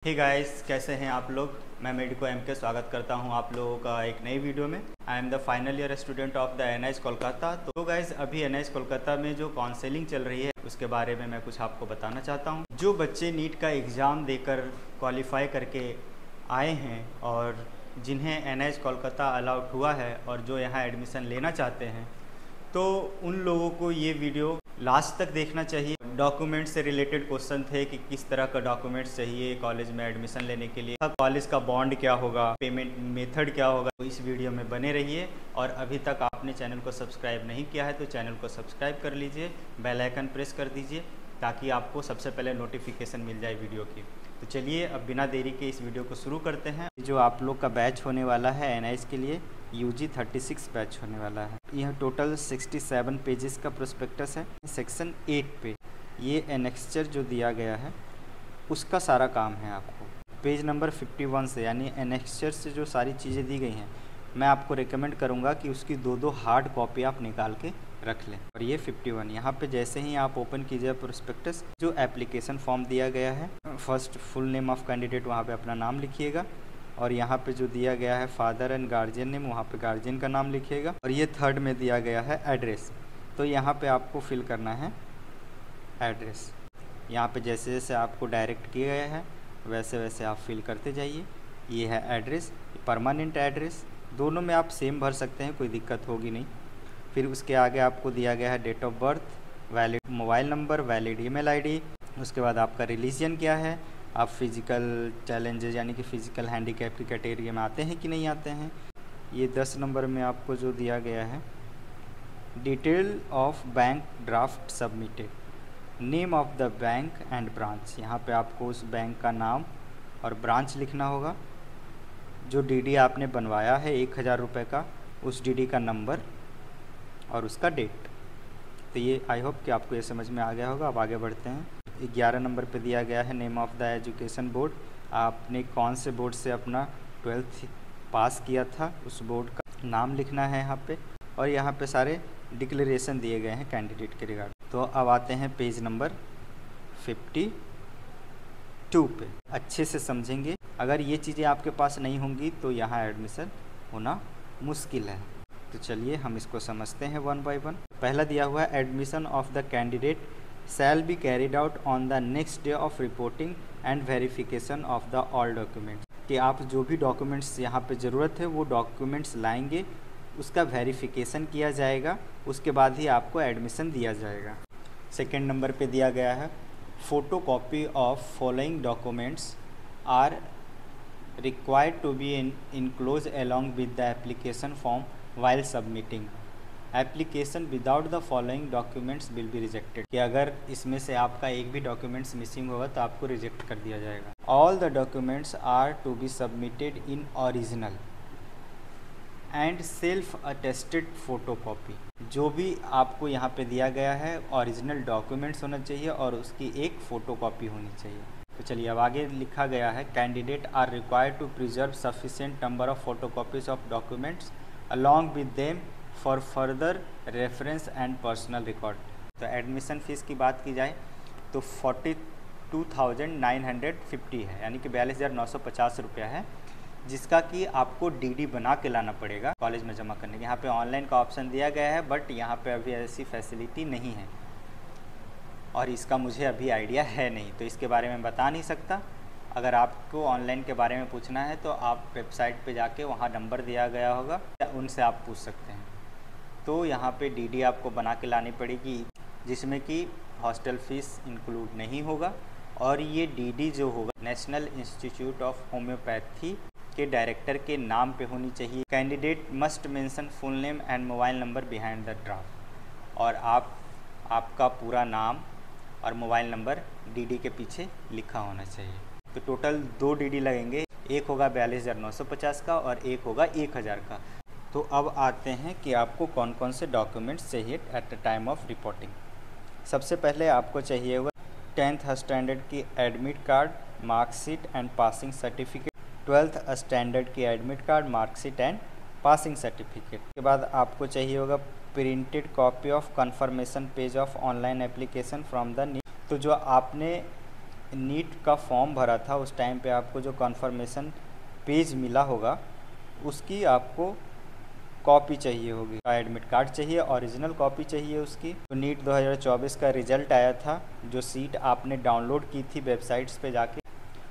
Hey guys, कैसे हैं आप लोग। मैं मेडिको एम के स्वागत करता हूं आप लोगों का एक नई वीडियो में। I am the final year student of the NIS Kolkata. तो गाइस, अभी एनआईएस कोलकाता में जो काउंसलिंग चल रही है उसके बारे में मैं कुछ आपको बताना चाहता हूं। जो बच्चे नीट का एग्ज़ाम देकर क्वालिफाई करके आए हैं और जिन्हें एनआईएस कोलकाता अलाउड हुआ है और जो यहाँ एडमिशन लेना चाहते हैं, तो उन लोगों को ये वीडियो लास्ट तक देखना चाहिए। डॉक्यूमेंट से रिलेटेड क्वेश्चन थे कि किस तरह का डॉक्यूमेंट्स चाहिए कॉलेज में एडमिशन लेने के लिए, कॉलेज का बॉन्ड क्या होगा, पेमेंट मेथड क्या होगा। तो इस वीडियो में बने रहिए। और अभी तक आपने चैनल को सब्सक्राइब नहीं किया है तो चैनल को सब्सक्राइब कर लीजिए, बेल आइकन प्रेस कर दीजिए ताकि आपको सबसे पहले नोटिफिकेशन मिल जाए वीडियो की। तो चलिए अब बिना देरी के इस वीडियो को शुरू करते हैं। जो आप लोग का बैच होने वाला है एनआईएस के लिए, यूजी 36 बैच होने वाला है। यह टोटल 67 पेजेस का प्रोस्पेक्टस है। सेक्शन 8 पे ये एनेक्स्चर जो दिया गया है उसका सारा काम है। आपको पेज नंबर 51 से, यानी एनेक्स्चर से जो सारी चीज़ें दी गई हैं, मैं आपको रिकमेंड करूंगा कि उसकी दो हार्ड कॉपी आप निकाल के रख लें। और ये 51 यहाँ पे जैसे ही आप ओपन कीजिए प्रोस्पेक्टस, जो एप्लीकेशन फॉर्म दिया गया है, first full name of candidate, वहाँ पे अपना नाम लिखिएगा। और यहाँ पे जो दिया गया है फादर एंड गार्जियन नेम, वहाँ पे गार्जियन का नाम लिखिएगा। और ये थर्ड में दिया गया है एड्रेस, तो यहाँ पे आपको फिल करना है एड्रेस। यहाँ पे जैसे जैसे आपको डायरेक्ट किया गया है वैसे वैसे आप फिल करते जाइए। ये है एड्रेस, परमानेंट एड्रेस, दोनों में आप सेम भर सकते हैं, कोई दिक्कत होगी नहीं। फिर उसके आगे आपको दिया गया है date of birth, valid mobile number, valid email ID. उसके बाद आपका रिलीजन क्या है, आप फिज़िकल चैलेंजेस यानी कि फ़िज़िकल हैंडीकैप की कैटेगरी में आते हैं कि नहीं आते हैं। ये 10 नंबर में आपको जो दिया गया है, detail of bank draft submitted, name of the bank and branch, यहाँ पे आपको उस बैंक का नाम और ब्रांच लिखना होगा। जो डीडी आपने बनवाया है 1000 रुपये का, उस डीडी का नंबर और उसका डेट। तो ये आई होप कि आपको ये समझ में आ गया होगा। अब आगे बढ़ते हैं। 11 नंबर पे दिया गया है name of the education board, आपने कौन से बोर्ड से अपना 12th पास किया था, उस बोर्ड का नाम लिखना है यहाँ पे। और यहाँ पे सारे डिक्लेरेशन दिए गए हैं कैंडिडेट के रिगार्ड। तो अब आते हैं पेज नंबर 52 पे। अच्छे से समझेंगे, अगर ये चीज़ें आपके पास नहीं होंगी तो यहाँ एडमिशन होना मुश्किल है। तो चलिए हम इसको समझते हैं वन बाय वन। पहला दिया हुआ है admission of the candidate shall be carried out on the next day of reporting and verification of the all documents, कि आप जो भी डॉक्यूमेंट्स यहाँ पे ज़रूरत है वो डॉक्यूमेंट्स लाएंगे, उसका वेरिफिकेशन किया जाएगा, उसके बाद ही आपको एडमिशन दिया जाएगा। सेकेंड नंबर पे दिया गया है photo copy of following documents are required to be enclose along with the application form while submitting application without the following documents will be rejected, कि अगर इसमें से आपका एक भी डॉक्यूमेंट्स मिसिंग होगा तो आपको रिजेक्ट कर दिया जाएगा। all the documents are to be submitted in original and self attested photocopy, जो भी आपको यहाँ पे दिया गया है ओरिजिनल डॉक्यूमेंट्स होना चाहिए और उसकी एक फ़ोटोकॉपी होनी चाहिए। तो चलिए अब आगे लिखा गया है candidate are required to preserve sufficient number of photocopies of documents along with them for further reference and personal record। तो एडमिशन फ़ीस की बात की जाए तो 42,950 है, यानी कि 42,950 रुपया है, जिसका कि आपको डीडी बना के लाना पड़ेगा कॉलेज में जमा करने के। यहाँ पे ऑनलाइन का ऑप्शन दिया गया है, बट यहाँ पे अभी ऐसी फैसिलिटी नहीं है और इसका मुझे अभी आइडिया है नहीं, तो इसके बारे में बता नहीं सकता। अगर आपको ऑनलाइन के बारे में पूछना है तो आप वेबसाइट पे जाके वहाँ नंबर दिया गया होगा, उनसे आप पूछ सकते हैं। तो यहाँ पे डीडी आपको बना के लानी पड़ेगी, जिसमें कि हॉस्टल फीस इंक्लूड नहीं होगा। और ये डीडी जो होगा नेशनल इंस्टीट्यूट ऑफ होम्योपैथी के डायरेक्टर के नाम पे होनी चाहिए। Candidate must mention full name and mobile number behind the draft, और आपका पूरा नाम और मोबाइल नंबर डीडी के पीछे लिखा होना चाहिए। तो टोटल 2 डीडी लगेंगे, एक होगा 42,950 का और एक होगा 1,000 का। तो अब आते हैं कि आपको कौन कौन से डॉक्यूमेंट्स चाहिए at the time of reporting. सबसे पहले आपको चाहिए होगा 10th स्टैंडर्ड की admit card, marksheet and passing certificate, 12th standard की admit card, marksheet and passing certificate. के बाद आपको चाहिए होगा printed copy of confirmation page of online application from the. तो जो आपने नीट का फॉर्म भरा था उस टाइम पे आपको जो कन्फर्मेशन पेज मिला होगा उसकी आपको कॉपी चाहिए होगी। एडमिट कार्ड चाहिए, ओरिजिनल कॉपी चाहिए उसकी। तो नीट 2024 का रिज़ल्ट आया था, जो सीट आपने डाउनलोड की थी वेबसाइट्स पे जाके।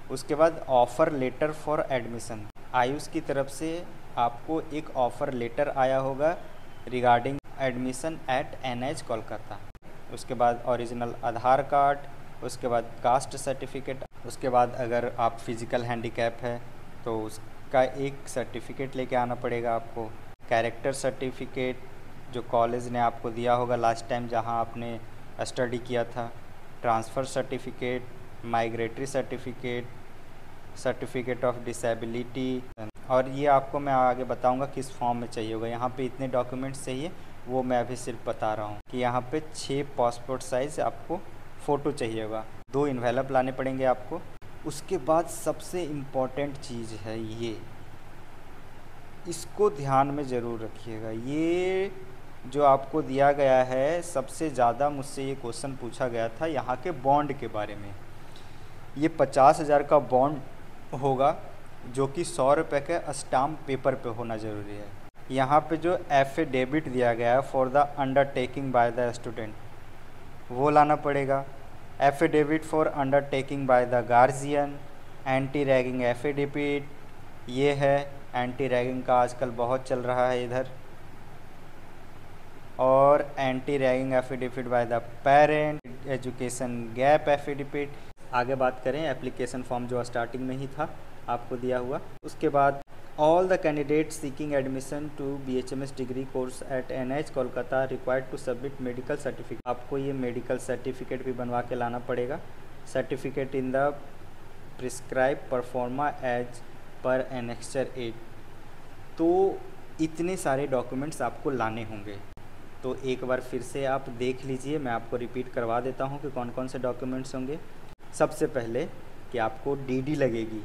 उसके बाद offer letter for admission, Ayush की तरफ से आपको एक ऑफ़र लेटर आया होगा regarding admission at NIH Kolkata. उसके बाद ओरिजिनल आधार कार्ड, उसके बाद कास्ट सर्टिफिकेट, उसके बाद अगर आप फिज़िकल हैंडीकैप है तो उसका एक सर्टिफिकेट लेके आना पड़ेगा आपको। कैरेक्टर सर्टिफिकेट जो कॉलेज ने आपको दिया होगा लास्ट टाइम जहां आपने स्टडी किया था। Transfer certificate, migratory certificate, certificate of disability, और ये आपको मैं आगे बताऊंगा किस फॉर्म में चाहिए होगा। यहाँ पे इतने डॉक्यूमेंट्स चाहिए, वो मैं अभी सिर्फ बता रहा हूँ कि यहाँ पे 6 पासपोर्ट साइज़ आपको फ़ोटो चाहिए होगा, 2 इन्वेलप लाने पड़ेंगे आपको। उसके बाद सबसे इम्पॉर्टेंट चीज़ है ये, इसको ध्यान में ज़रूर रखिएगा। ये जो आपको दिया गया है, सबसे ज़्यादा मुझसे ये क्वेश्चन पूछा गया था यहाँ के बॉन्ड के बारे में। ये 50,000 का बॉन्ड होगा जो कि 100 रुपये के स्टाम्प पेपर पे होना ज़रूरी है। यहाँ पे जो एफिडेविट दिया गया है for the undertaking by the student, वो लाना पड़ेगा। Affidavit for undertaking by the guardian, anti ragging affidavit, ये है एंटी रैगिंग का आजकल बहुत चल रहा है इधर। और anti ragging affidavit by the parent, education gap affidavit. आगे बात करें एप्लीकेशन फॉर्म जो स्टार्टिंग में ही था आपको दिया हुआ। उसके बाद all the candidate seeking admission to BHMS degree course at NIH Kolkata required to submit medical certificate. आपको ये मेडिकल सर्टिफिकेट भी बनवा के लाना पड़ेगा। Certificate in the prescribe proforma as per annexure 8। तो इतने सारे डॉक्यूमेंट्स आपको लाने होंगे। तो एक बार फिर से आप देख लीजिए, मैं आपको रिपीट करवा देता हूँ कि कौन कौन से डॉक्यूमेंट्स होंगे। सबसे पहले कि आपको DD लगेगी,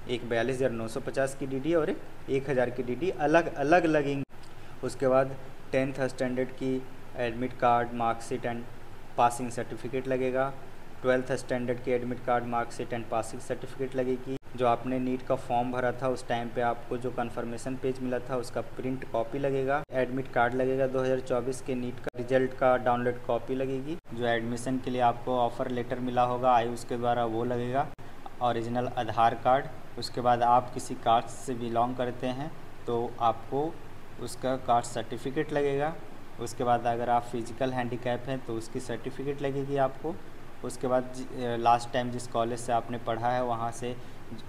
एक 42,950 की DD और एक 1,000 की DD अलग अलग लगेंगी। उसके बाद 10th स्टैंडर्ड की admit card, marksheet and passing certificate लगेगा। 12th स्टैंडर्ड की admit card, marksheet and passing certificate लगेगी। जो आपने नीट का फॉर्म भरा था उस टाइम पे आपको जो कन्फर्मेशन पेज मिला था उसका प्रिंट कॉपी लगेगा। एडमिट कार्ड लगेगा 2024 के नीट का रिजल्ट का डाउनलोड कॉपी लगेगी। जो एडमिशन के लिए आपको ऑफ़र लेटर मिला होगा आयुष के द्वारा वो लगेगा। ओरिजिनल आधार कार्ड, उसके बाद आप किसी कास्ट से बिलोंग करते हैं तो आपको उसका कास्ट सर्टिफिकेट लगेगा। उसके बाद अगर आप फिज़िकल हैंडीकैप हैं तो उसकी सर्टिफिकेट लगेगी आपको। उसके बाद लास्ट टाइम जिस कॉलेज से आपने पढ़ा है वहाँ से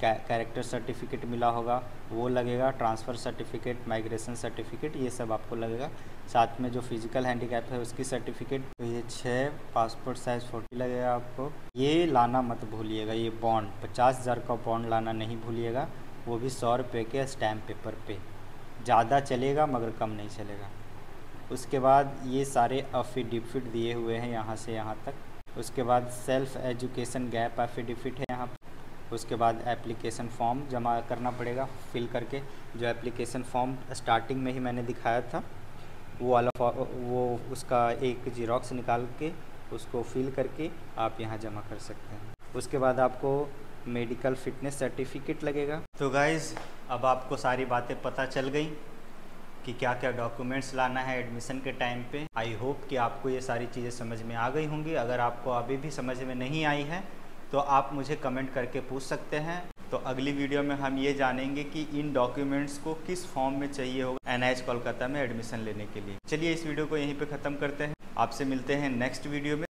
कैरेक्टर सर्टिफिकेट मिला होगा वो लगेगा। ट्रांसफ़र सर्टिफिकेट, माइग्रेशन सर्टिफिकेट, ये सब आपको लगेगा। साथ में जो फिज़िकल हैंडीकैप है उसकी सर्टिफिकेट। तो ये 6 पासपोर्ट साइज़ फ़ोटो लगेगा आपको। ये लाना मत भूलिएगा, ये बॉन्ड 50,000 का बॉन्ड लाना नहीं भूलिएगा, वो भी 100 रुपये के स्टैम्प पेपर पे। ज़्यादा चलेगा मगर कम नहीं चलेगा। उसके बाद ये सारे एफिडेविट दिए हुए हैं यहाँ से यहाँ तक। उसके बाद सेल्फ एजुकेशन गैप एफिडेविट है यहाँ। उसके बाद एप्लीकेशन फॉर्म जमा करना पड़ेगा फिल करके। जो एप्लीकेशन फॉर्म स्टार्टिंग में ही मैंने दिखाया था वो वाला वो उसका एक ज़ेरॉक्स निकाल के उसको फिल करके आप यहाँ जमा कर सकते हैं। उसके बाद आपको मेडिकल फिटनेस सर्टिफिकेट लगेगा। तो गाइज़ अब आपको सारी बातें पता चल गई कि क्या क्या डॉक्यूमेंट्स लाना है एडमिशन के टाइम पे। आई होप कि आपको ये सारी चीज़ें समझ में आ गई होंगी। अगर आपको अभी भी समझ में नहीं आई है तो आप मुझे कमेंट करके पूछ सकते हैं। तो अगली वीडियो में हम ये जानेंगे कि इन डॉक्यूमेंट्स को किस फॉर्म में चाहिए होगा NIH कोलकाता में एडमिशन लेने के लिए। चलिए इस वीडियो को यहीं पे ख़त्म करते हैं। आपसे मिलते हैं नेक्स्ट वीडियो में।